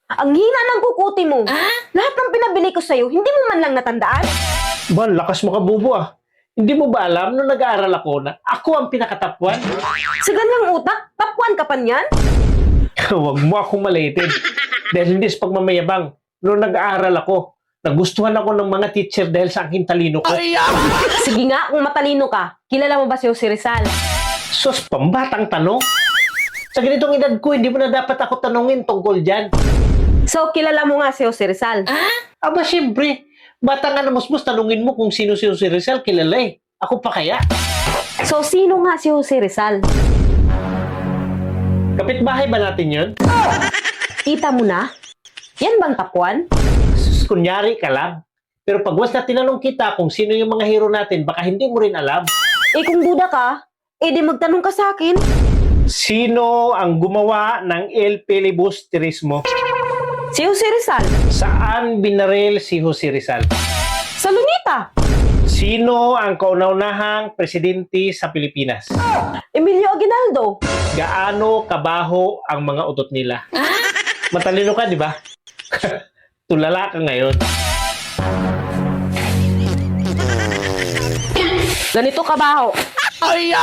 Ang hina ng kukuti mo. Lahat ng pinabili ko sa'yo, hindi mo man lang natandaan? Ba, lakas mo ka, bubo ah. Hindi mo ba alam nung nag-aaral ako na ako ang pinakatapwan? Sa ganyang utak, tapuan ka pa niyan? Huwag mo akong maliitin. Dahil hindi sa pagmamayabang. Nung nag-aaral ako, nagustuhan ako ng mga teacher dahil sa aking talino ko. Sige nga, kung matalino ka, kilala mo ba si Jose Rizal? Sus, pambatang tanong. Sa ganitong edad ko, hindi mo na dapat ako tanungin tungkol dyan. So, kilala mo nga si Jose Rizal? Aba, siyempre. Bata nga na musmus, tanungin mo kung sino si Jose Rizal, kilala eh. Ako pa kaya? So, sino nga si Jose Rizal? Kapitbahay ba natin yun? Kita mo na? Yan bang tapuan? Sus, kunyari ka lang. Pero pag once na tinanong kita kung sino yung mga hero natin, baka hindi mo rin alam. Eh kung duda ka, di magtanong ka sa akin. Sino ang gumawa ng El Filibusterismo? Si Jose Rizal? Saan binaril si Jose Rizal? Sa Lunita? Sino ang kauna-unahang presidente sa Pilipinas? Emilio Aguinaldo? Gaano kabaho ang mga utot nila? Matalino ka, di ba? Tulala ka ngayon. Ganito kabaho. Ay!